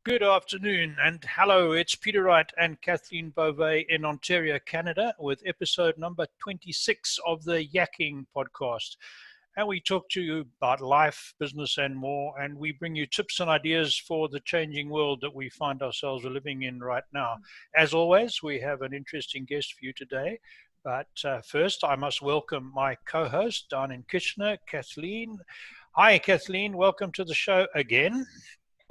Good afternoon and hello, it's Peter and Kathleen Beauvais in Ontario, Canada with episode number 26 of the Yakking podcast. And we talk to you about life, business and more, and we bring you tips and ideas for the changing world that we find ourselves living in right now. As always, we have an interesting guest for you today, but first I must welcome my co-host down in Kitchener, Kathleen. Hi Kathleen, welcome to the show again.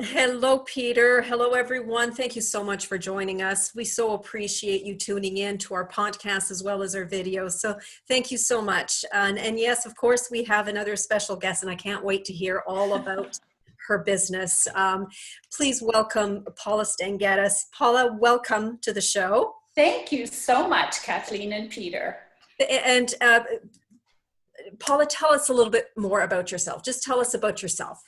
Hello, Peter. Hello, everyone. Thank you so much for joining us. We so appreciate you tuning in to our podcast as well as our videos. So thank you so much. And yes, of course, we have another special guest, and I can't wait to hear all about her business. Please welcome Paula Stanghetta. Paula, welcome to the show. Thank you so much, Kathleen and Peter. And Paula, tell us a little bit more about yourself. Just tell us about yourself.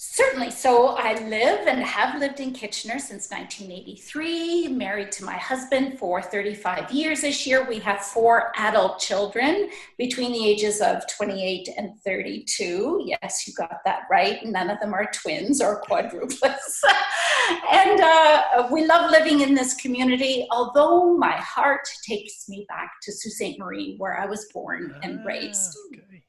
Certainly. So I live and have lived in Kitchener since 1983, married to my husband for 35 years this year. We have 4 adult children between the ages of 28 and 32. Yes, you got that right. None of them are twins or quadruplets. And we love living in this community, although my heart takes me back to Sault Ste. Marie, where I was born and raised. Okay.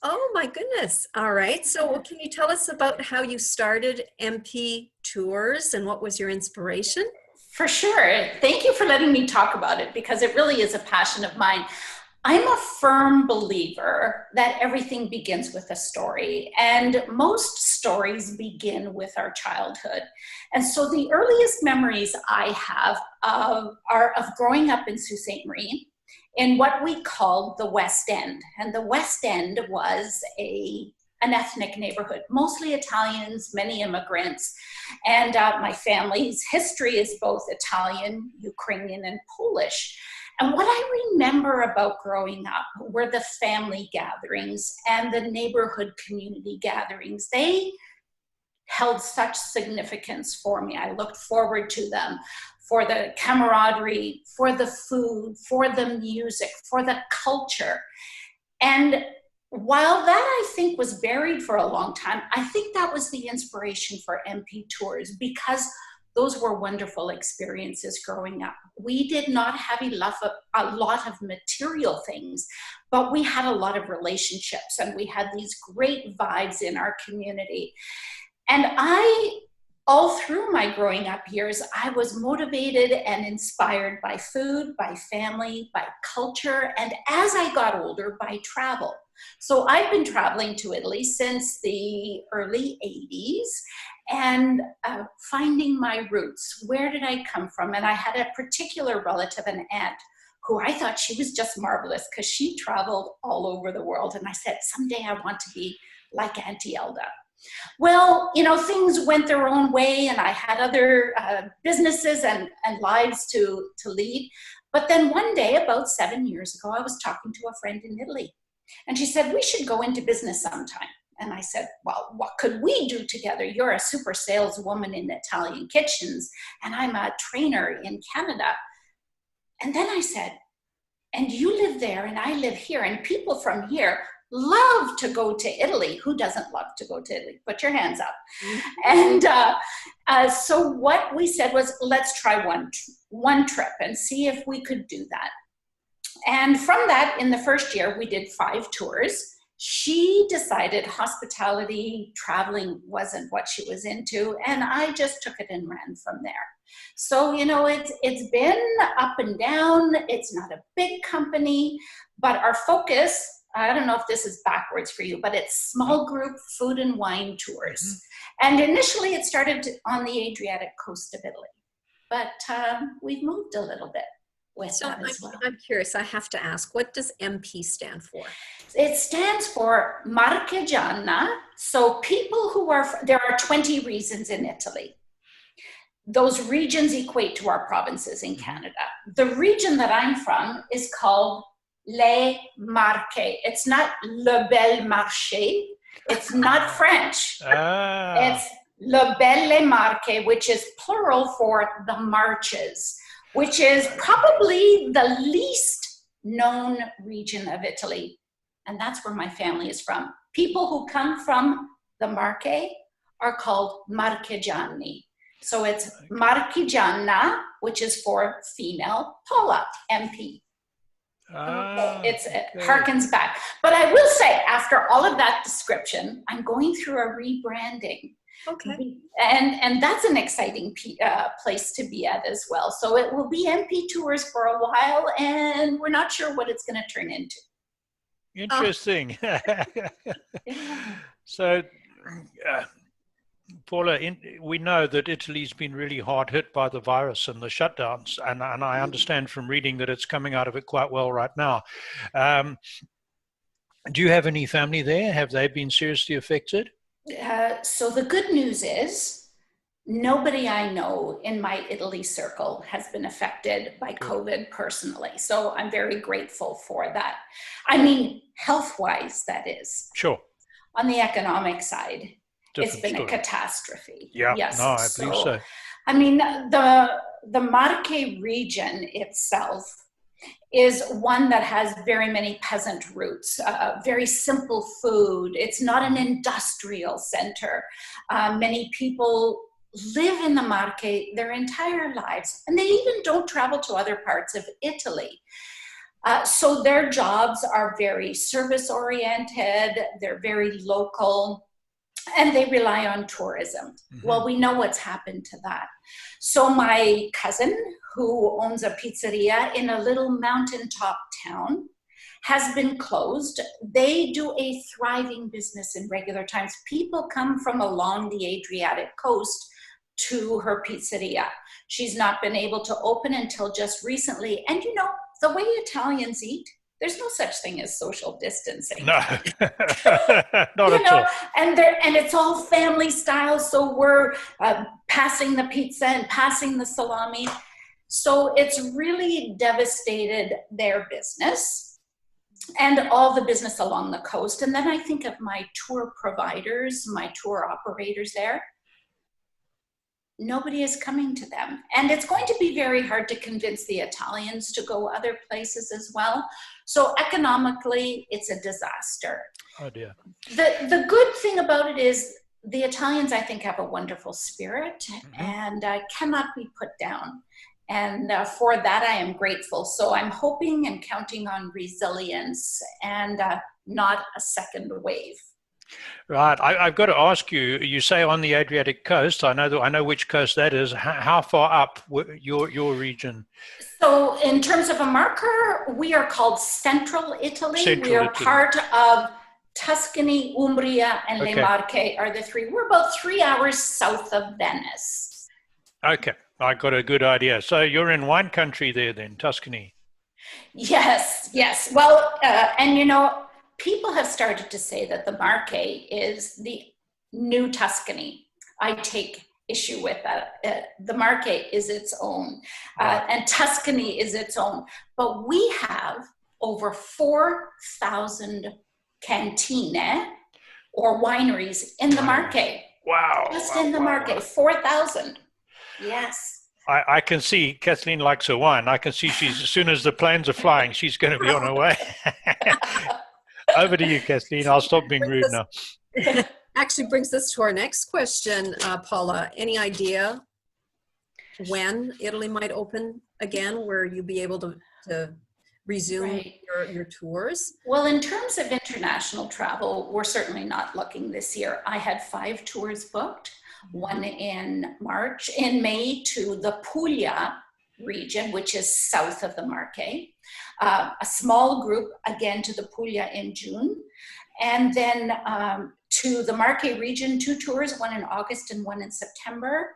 Oh my goodness. All right. So can you tell us about how you started MP Tours and what was your inspiration? For sure. Thank you for letting me talk about it because it really is a passion of mine. I'm a firm believer that everything begins with a story, and most stories begin with our childhood. And so the earliest memories I have are of growing up in Sault Ste. Marie, in what we called the West End. And the West End was an ethnic neighborhood, mostly Italians, many immigrants. And my family's history is both Italian, Ukrainian, and Polish. And what I remember about growing up were the family gatherings and the neighborhood community gatherings. They held such significance for me. I looked forward to them, for the camaraderie, for the food, for the music, for the culture. And while that I think was buried for a long time, I think that was the inspiration for MP Tours because those were wonderful experiences growing up. We did not have a lot of material things, but we had a lot of relationships and we had these great vibes in our community. And all through my growing up years, I was motivated and inspired by food, by family, by culture, and as I got older, by travel. So I've been traveling to Italy since the early 80s and finding my roots. Where did I come from? And I had a particular relative, an aunt, who I thought she was just marvelous because she traveled all over the world. And I said, someday I want to be like Auntie Elda. Well, you know, things went their own way and I had other businesses and lives to lead. But then one day, about 7 years ago, I was talking to a friend in Italy and she said, we should go into business sometime. And I said, well, what could we do together? You're a super saleswoman in Italian kitchens and I'm a trainer in Canada. And then I said, and you live there and I live here and people from here love to go to Italy. Who doesn't love to go to Italy? Put your hands up. And so what we said was, let's try one trip and see if we could do that. And from that, in the first year, we did 5 tours. She decided hospitality, traveling wasn't what she was into, and I just took it and ran from there. So, you know, it's been up and down. It's not a big company, but our focus, I don't know if this is backwards for you, but it's small group food and wine tours. Mm-hmm. And initially it started on the Adriatic coast of Italy, but we've moved a little bit with that as well. I'm curious, I have to ask, what does MP stand for? It stands for Marchigiana. So people who there are 20 regions in Italy. Those regions equate to our provinces in Canada. The region that I'm from is called Les Marche. It's not Le Bel Marché. It's not French. It's Le Belle Marche, which is plural for the Marches, which is probably the least known region of Italy. And that's where my family is from. People who come from the Marche are called Marchigiani. So it's Marchigiana, which is for female, Paula, MP. It harkens back. But I will say, after all of that description, I'm going through a rebranding. Okay. And that's an exciting place to be at as well. So it will be MP Tours for a while, and we're not sure what it's going to turn into. Interesting. So, Paula, we know that Italy's been really hard hit by the virus and the shutdowns, and I understand from reading that it's coming out of it quite well right now. Do you have any family there? Have they been seriously affected? So the good news is nobody I know in my Italy circle has been affected by COVID personally. So I'm very grateful for that. I mean, health-wise, that is. Sure. On the economic side, it's been story. A catastrophe. Yeah, yes. No, I believe so. I mean, the Marche region itself is one that has very many peasant roots, very simple food. It's not an industrial center. Many people live in the Marche their entire lives, and they even don't travel to other parts of Italy. So their jobs are very service-oriented, they're very local, and they rely on tourism. Well, we know what's happened to that. So my cousin, who owns a pizzeria in a little mountaintop town, has been closed. They do a thriving business in regular times. People come from along the Adriatic coast to her pizzeria. She's not been able to open until just recently. And you know, the way Italians eat, there's no such thing as social distancing. No, not at all. And it's all family style. So we're passing the pizza and passing the salami. So it's really devastated their business and all the business along the coast. And then I think of my tour providers, my tour operators there. Nobody is coming to them. And it's going to be very hard to convince the Italians to go other places as well. So economically, it's a disaster. Oh dear. The good thing about it is the Italians, I think, have a wonderful spirit and cannot be put down. And for that, I am grateful. So I'm hoping and counting on resilience and not a second wave. Right. I've got to ask you, you say on the Adriatic coast, I know which coast that is. How far up your region? So in terms of a marker, we are called Central Italy. We are part of Tuscany, Umbria, and Le Marche are the three. We're about 3 hours south of Venice. Okay. I got a good idea. So you're in wine country there then, Tuscany. Yes, yes. Well, and you know, people have started to say that the Marche is the new Tuscany. I take issue with that. The Marche is its own, and Tuscany is its own. But we have over 4,000 cantine or wineries in the Marche. Wow. Just in the Marche, 4,000. Yes. I can see Kathleen likes her wine. I can see she's, as soon as the planes are flying, she's going to be on her way. Over to you, Kathleen. I'll stop being rude now. Actually brings us to our next question, Paula. Any idea when Italy might open again, where you'll be able to resume your tours? Well, in terms of international travel, we're certainly not looking this year. I had 5 tours booked, one in March, in May to the Puglia region, which is south of the Marche. A small group, again, to the Puglia in June. And then to the Marche region, 2 tours, one in August and one in September.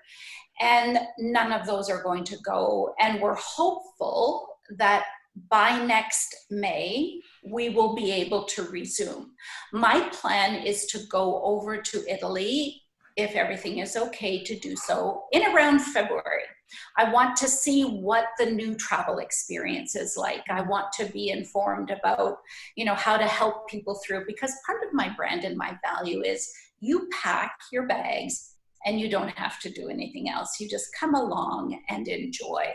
And none of those are going to go. And we're hopeful that by next May, we will be able to resume. My plan is to go over to Italy, if everything is okay to do so, in around February. I want to see what the new travel experience is like. I want to be informed about, you know, how to help people through, because part of my brand and my value is you pack your bags and you don't have to do anything else. You just come along and enjoy.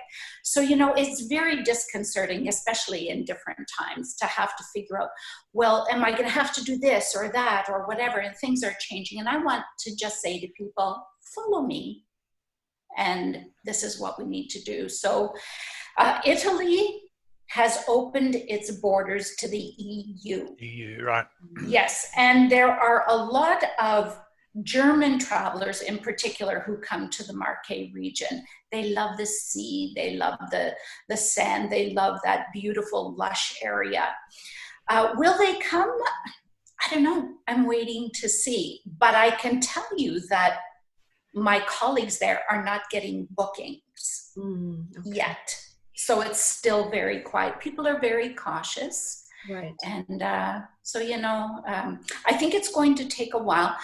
So, you know, it's very disconcerting, especially in different times, to have to figure out, well, am I gonna have to do this or that or whatever, and things are changing. And I want to just say to people, follow me. and this is what we need to do. So Italy has opened its borders to the EU. EU, right. Yes, and there are a lot of German travelers in particular who come to the Marche region. They love the sea, they love the sand, they love that beautiful lush area. Will they come? I don't know. I'm waiting to see. But I can tell you that my colleagues there are not getting bookings yet. So it's still very quiet. People are very cautious. Right. And so, I think it's going to take a while.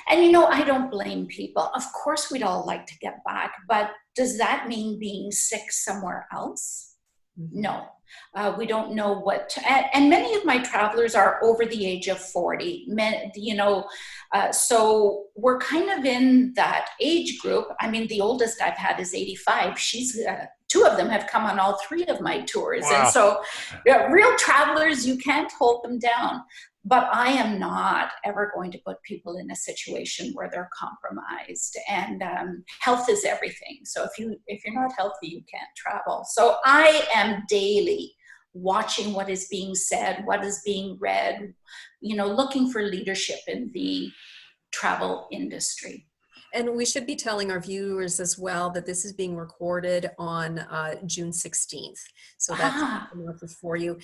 And, I don't blame people. Of course, we'd all like to get back. But does that mean being sick somewhere else? No. We don't know what, and many of my travelers are over the age of 40, so we're kind of in that age group. I mean, the oldest I've had is 85. She's, two of them have come on all three of my tours. Wow. And so real travelers, you can't hold them down. But I am not ever going to put people in a situation where they're compromised, and health is everything. So if you're not healthy, you can't travel. So I am daily watching what is being said, what is being read, looking for leadership in the travel industry. And we should be telling our viewers as well that this is being recorded on June 16th. So that's for you.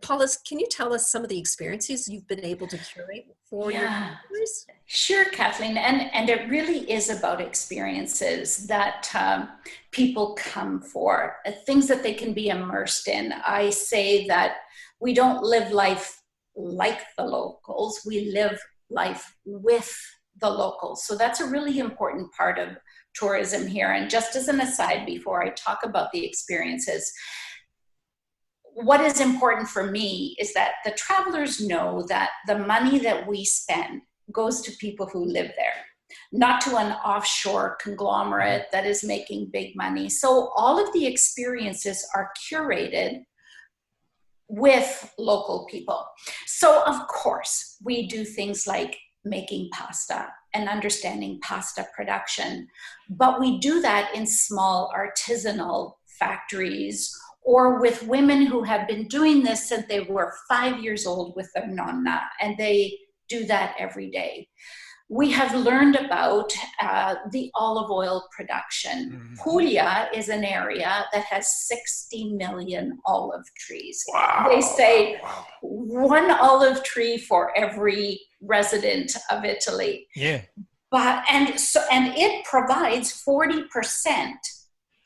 Paula, can you tell us some of the experiences you've been able to curate for your viewers? Sure, Kathleen. And it really is about experiences that people come for, things that they can be immersed in. I say that we don't live life like the locals, we live life with the locals. So that's a really important part of tourism here. And just as an aside, before I talk about the experiences, what is important for me is that the travelers know that the money that we spend goes to people who live there, not to an offshore conglomerate that is making big money. So all of the experiences are curated with local people. So of course, we do things like making pasta and understanding pasta production, but we do that in small artisanal factories or with women who have been doing this since they were 5 years old with their nonna, and they do that every day. We have learned about the olive oil production. Puglia is an area that has 60 million olive trees. Wow. They say one olive tree for every resident of Italy. Yeah. And it provides 40%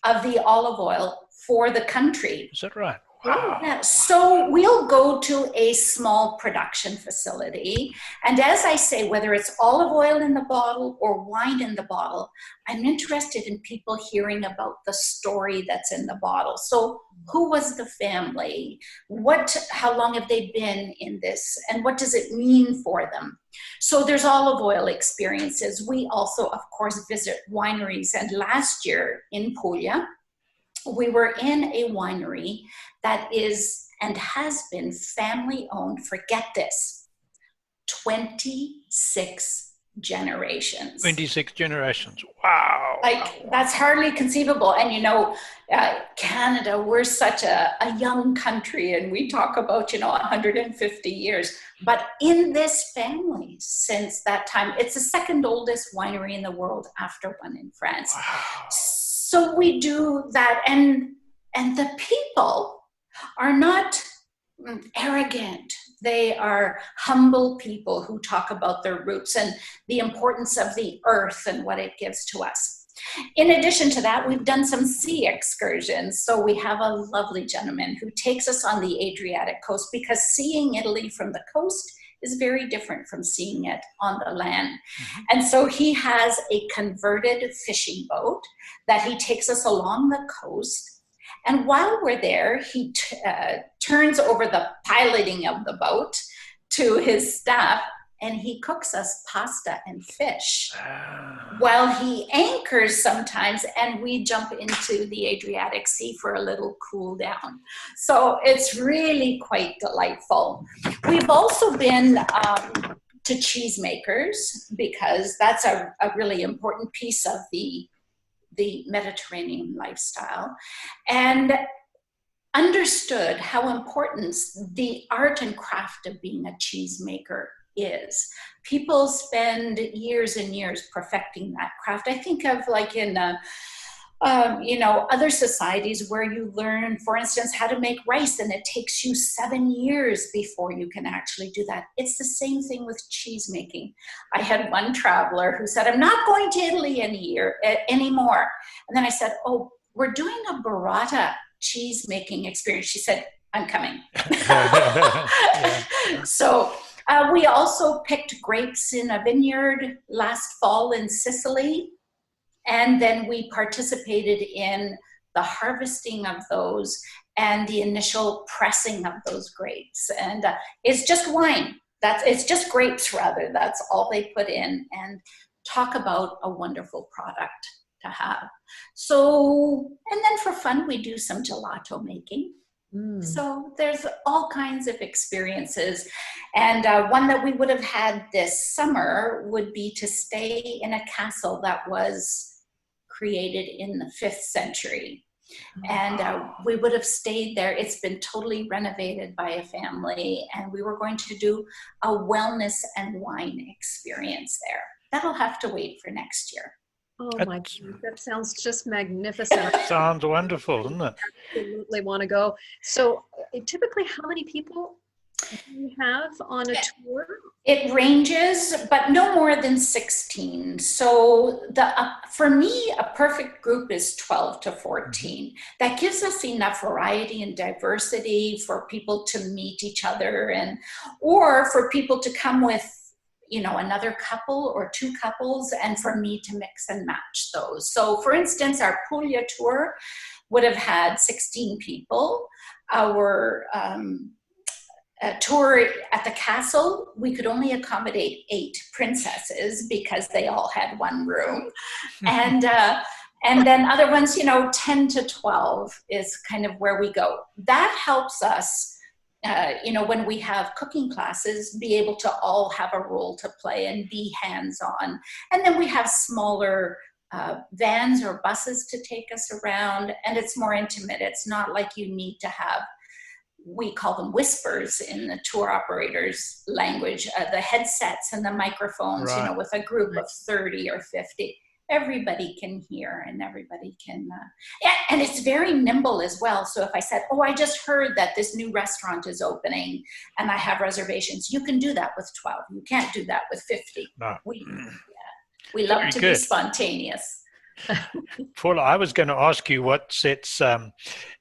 of the olive oil for the country. Is that right? Wow. Yeah. So we'll go to a small production facility. And as I say, whether it's olive oil in the bottle or wine in the bottle, I'm interested in people hearing about the story that's in the bottle. So who was the family? How long have they been in this? And what does it mean for them? So there's olive oil experiences. We also, of course, visit wineries. And last year in Puglia, we were in a winery that is and has been family owned, forget this, 26 generations. 26 generations. Wow. That's hardly conceivable. And Canada, we're such a young country, and we talk about, 150 years. But in this family, since that time, it's the second oldest winery in the world after one in France. Wow. So we do that, and the people are not arrogant. They are humble people who talk about their roots and the importance of the earth and what it gives to us. In addition to that, we've done some sea excursions. So we have a lovely gentleman who takes us on the Adriatic coast, because seeing Italy from the coast is very different from seeing it on the land. Mm-hmm. And so he has a converted fishing boat that he takes us along the coast. And while we're there, he turns over the piloting of the boat to his staff, and he cooks us pasta and fish while he anchors sometimes, and we jump into the Adriatic Sea for a little cool down. So it's really quite delightful. We've also been to cheesemakers, because that's a really important piece of the the Mediterranean lifestyle and understood how important the art and craft of being a cheesemaker is. People spend years and years perfecting that craft. I think of like in other societies where you learn, for instance, how to make rice, and it takes you 7 years before you can actually do that. It's the same thing with cheese making. I had one traveler who said, I'm not going to Italy anymore. And then I said, oh, we're doing a burrata cheese making experience. She said, I'm coming. So we also picked grapes in a vineyard last fall in Sicily. And then we participated in the harvesting of those and the initial pressing of those grapes. And it's just wine. It's just grapes, rather. That's all they put in. And talk about a wonderful product to have. So, and then for fun, we do some gelato making. So there's all kinds of experiences. And one that we would have had this summer would be to stay in a castle that was created in the 5th century. And we would have stayed there. It's been totally renovated by a family. And we were going to do a wellness and wine experience there. That'll have to wait for next year. Oh my God, that sounds just magnificent. Sounds wonderful, doesn't it? I absolutely want to go. So typically how many people do you have on a tour? It ranges, but no more than 16. So for me, a perfect group is 12 to 14. That gives us enough variety and diversity for people to meet each other, or for people to come with another couple or 2 couples, and for me to mix and match those. So for instance, our Puglia tour would have had 16 people. Our tour at the castle, we could only accommodate 8 princesses because they all had one room. And then other ones, 10 to 12 is kind of where we go. That helps us, when we have cooking classes, be able to all have a role to play and be hands-on. And then we have smaller vans or buses to take us around, and it's more intimate. It's not like you need to have, we call them whispers in the tour operators' language, the headsets and the microphones, right. With a group of 30 or 50. Everybody can hear and everybody can, and it's very nimble as well. So if I said, oh, I just heard that this new restaurant is opening and I have reservations, you can do that with 12. You can't do that with 50. No. We love to be spontaneous. Paula, I was going to ask you what sets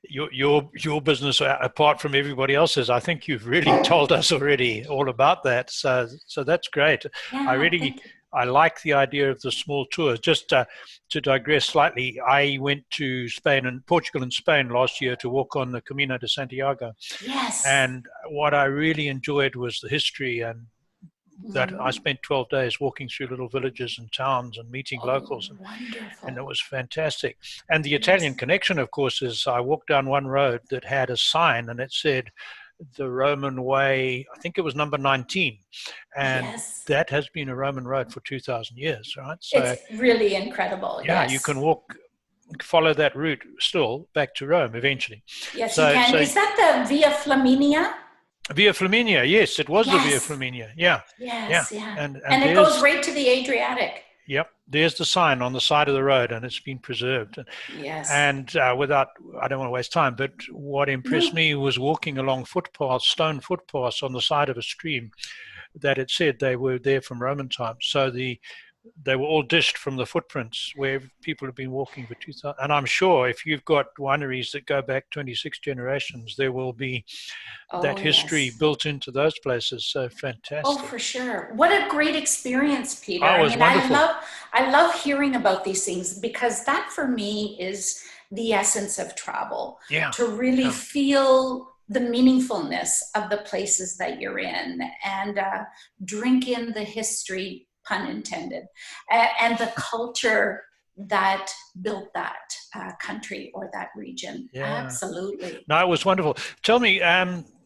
your business apart from everybody else's. I think you've really told us already all about that. So that's great. Yeah, I like the idea of the small tours. Just to digress slightly, I went to Portugal and Spain last year to walk on the Camino de Santiago. Yes. And what I really enjoyed was the history, and that I spent 12 days walking through little villages and towns and meeting locals. And it was fantastic. And the Italian connection, of course, is I walked down one road that had a sign and it said, the Roman way, I think it was number 19. And that has been a Roman road for 2,000 years, right? So it's really incredible. Yeah, you can follow that route still back to Rome eventually. Yes, you can. Is that the Via Flaminia? Via Flaminia, yes, it was the Via Flaminia. Yeah. Yes, yeah. And it goes right to the Adriatic. Yep, there's the sign on the side of the road, and it's been preserved. Yes. And I don't want to waste time, but what impressed me was walking along stone footpaths on the side of a stream that it said they were there from Roman times. So they were all dished from the footprints where people have been walking for 2,000. And I'm sure if you've got wineries that go back 26 generations, there will be that history built into those places. So fantastic. Oh, for sure. What a great experience, Peter. Oh, it was wonderful. I love hearing about these things, because that for me is the essence of travel. Yeah. To really feel the meaningfulness of the places that you're in and drink in the history, pun intended, and the culture that built that country or that region. Yeah. Absolutely. No, it was wonderful. Tell me,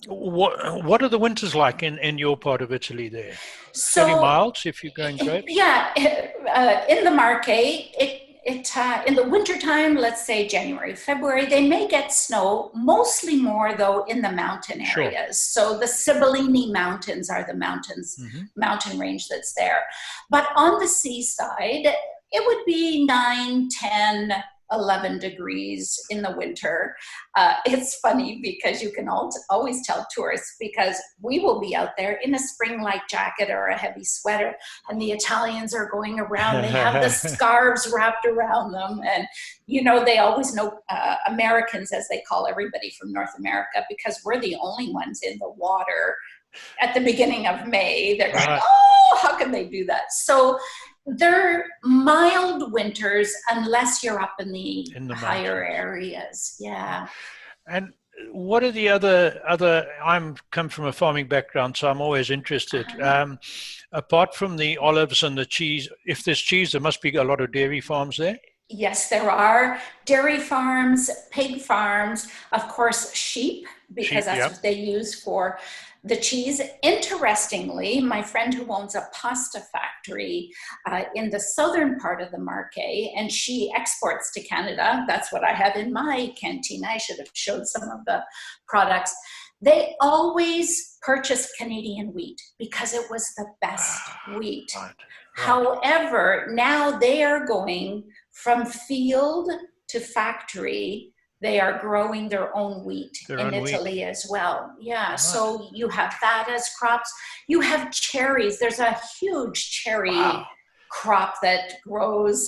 what are the winters like in your part of Italy there? So, fairly mild if you're going grapes? Yeah, in the Marche, In the wintertime, let's say January, February, they may get snow, mostly more though in the mountain areas. So the Sibillini Mountains are the mountain range that's there. But on the seaside, it would be 9, 10, 11 degrees in the winter. It's funny because you can always tell tourists, because we will be out there in a spring-like jacket or a heavy sweater, and the Italians are going around, they have the scarves wrapped around them, and they always know Americans, as they call everybody from North America, because we're the only ones in the water at the beginning of May. They're going, oh, how can they do that? So they're mild winters unless you're up in the higher areas. Yeah. And what are the other I'm come from a farming background, so I'm always interested. Apart from the olives and the cheese, if there's cheese, there must be a lot of dairy farms there? Yes, there are dairy farms, pig farms, of course, sheep, because that's what they use for the cheese. Interestingly, my friend who owns a pasta factory in the southern part of the Marche, and she exports to Canada. That's what I have in my canteen. I should have showed some of the products. They always purchase Canadian wheat because it was the best wheat. Right. However, now they are going from field to factory. They are growing their own wheat in Italy as well. Yeah, right. So you have that as crops. You have cherries. There's a huge cherry crop that grows.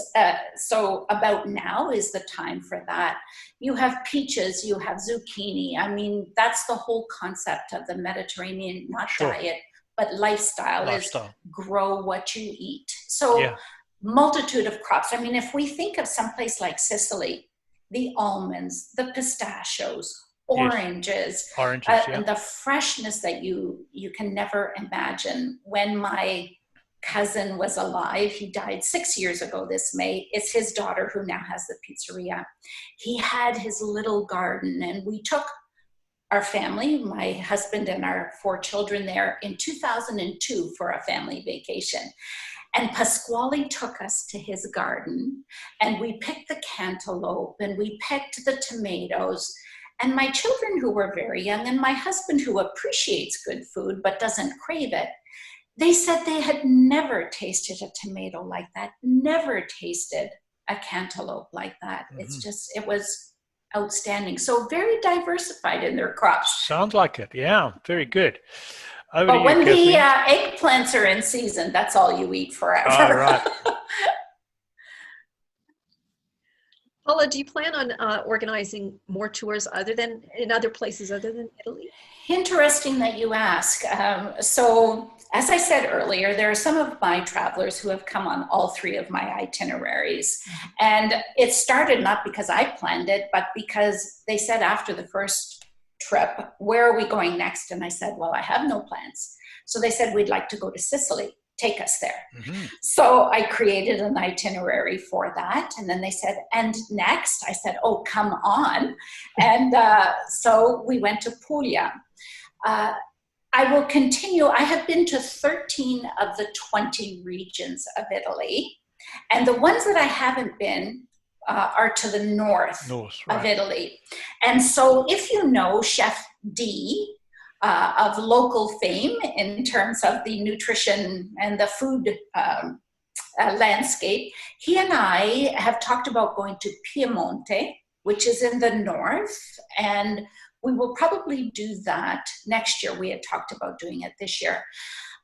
So about now is the time for that. You have peaches, you have zucchini. I mean, that's the whole concept of the Mediterranean, not diet, but lifestyle is grow what you eat. So multitude of crops. I mean, if we think of someplace like Sicily, the almonds, the pistachios, oranges, and the freshness that you can never imagine. When my cousin was alive, he died 6 years ago this May. It's his daughter who now has the pizzeria. He had his little garden, and we took our family, my husband and our 4 children there in 2002 for a family vacation. And Pasquale took us to his garden, and we picked the cantaloupe, and we picked the tomatoes. And my children, who were very young, and my husband, who appreciates good food but doesn't crave it, they said they had never tasted a tomato like that, never tasted a cantaloupe like that. It's just, it was outstanding. So very diversified in their crops. Sounds like it. Yeah, very good. But when the eggplants are in season, that's all you eat forever. All right. Paula, do you plan on organizing more tours in other places other than Italy? Interesting that you ask. So, as I said earlier, there are some of my travelers who have come on all 3 of my itineraries. And it started not because I planned it, but because they said after the first trip, where are we going next? And I said, well, I have no plans. So they said, we'd like to go to Sicily. Take us there. So I created an itinerary for that. And then they said, and next? I said, oh, come on. And so we went to Puglia. I will continue. I have been to 13 of the 20 regions of Italy. And the ones that I haven't been are to the north of Italy. And so if you know Chef D, of local fame in terms of the nutrition and the food landscape, he and I have talked about going to Piemonte, which is in the north, and we will probably do that next year. We had talked about doing it this year.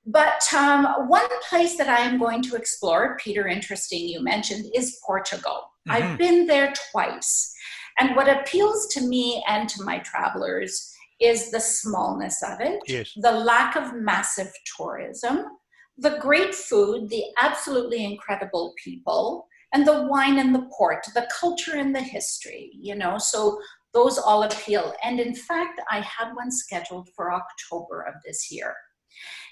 But one place that I am going to explore, Peter, interesting you mentioned, is Portugal. I've been there twice. And what appeals to me and to my travelers is the smallness of it, the lack of massive tourism, the great food, the absolutely incredible people, and the wine and the port, the culture and the history, so those all appeal. And in fact, I had one scheduled for October of this year.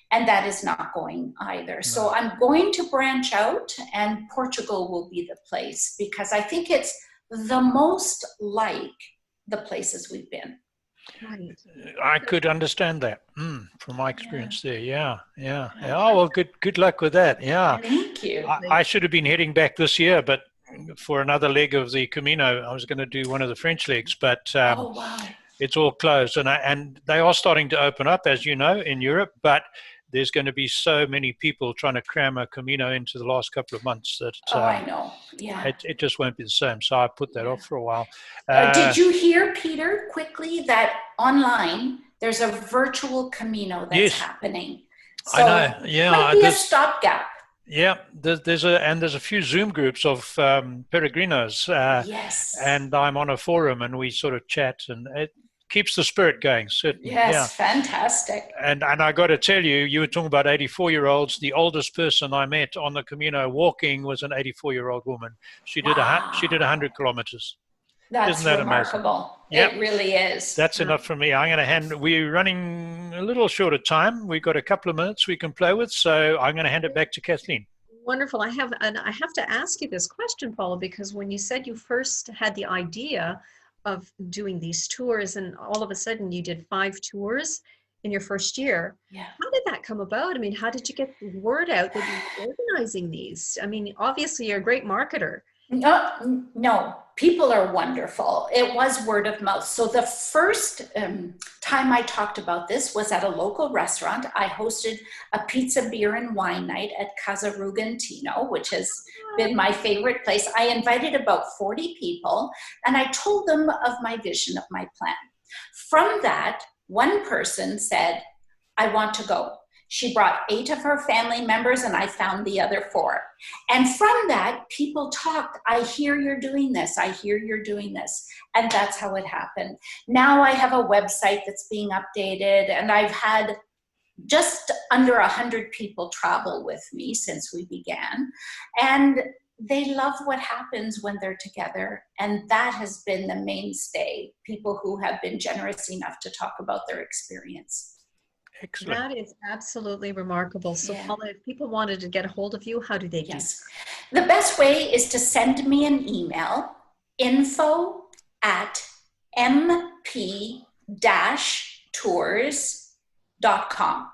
And that is not going either. So I'm going to branch out, and Portugal will be the place, because I think it's the most like the places we've been. I could understand that from my experience there. Yeah. Oh, well, good luck with that. Yeah. Thank you. I should have been heading back this year, but for another leg of the Camino. I was going to do one of the French legs, but Oh, wow. it's all closed. And they are starting to open up, as you know, in Europe, but there's going to be so many people trying to cram a Camino into the last couple of months that I know. Yeah. it just won't be the same. So I put that off for a while. Did you hear, Peter, quickly, that online there's a virtual Camino that's happening? So I know. Yeah, might be a stopgap. Yeah, there's a few Zoom groups of peregrinos. Yes. And I'm on a forum, and we sort of chat, and it keeps the spirit going, certainly. Yes, fantastic. And I got to tell you, you were talking about 84-year-olds. The oldest person I met on the Camino walking was an 84-year-old woman. She did 100 kilometers. That's Isn't that remarkable. Yep. It really is. That's enough for me. We're running a little short of time. We've got a couple of minutes we can play with, so I'm going to hand it back to Kathleen. Wonderful. I have to ask you this question, Paula, because when you said you first had the idea of doing these tours, and all of a sudden you did 5 tours in your first year. Yeah. How did that come about? I mean, how did you get the word out that you were organizing these? I mean, obviously you're a great marketer. No, people are wonderful. It was word of mouth. So the first time I talked about this was at a local restaurant. I hosted a pizza, beer, and wine night at Casa Rugantino, which has been my favorite place. I invited about 40 people, and I told them of my vision, of my plan. From that, one person said, I want to go. She brought 8 of her family members, and I found the other 4. And from that, people talked. I hear you're doing this. I hear you're doing this. And that's how it happened. Now I have a website that's being updated, and I've had just under 100 people travel with me since we began. And they love what happens when they're together. And that has been the mainstay, people who have been generous enough to talk about their experience. Excellent. That is absolutely remarkable. So, Paula, if people wanted to get a hold of you, how do they do that? The best way is to send me an email, info@mp-tours.com.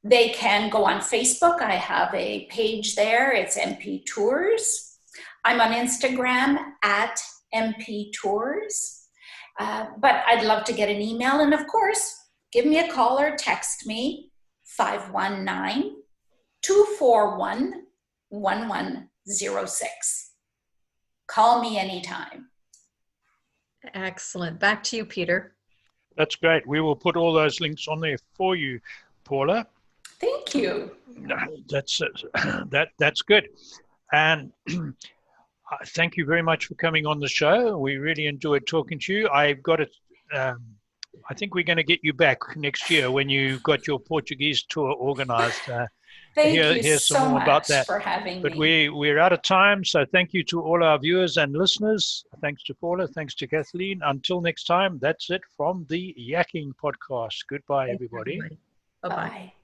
They can go on Facebook. I have a page there. It's MP Tours. I'm on Instagram @MP Tours. But I'd love to get an email. And of course, give me a call or text me, 519-241-1106. Call me anytime. Excellent. Back to you, Peter. That's great. We will put all those links on there for you, Paula. Thank you. That's good. And thank you very much for coming on the show. We really enjoyed talking to you. I've got it. I think we're going to get you back next year when you got your Portuguese tour organized. Thank you so much for having me. But we're out of time, so thank you to all our viewers and listeners. Thanks to Paula, thanks to Kathleen. Until next time, that's it from the Yakking Podcast. Goodbye, everybody. Bye-bye.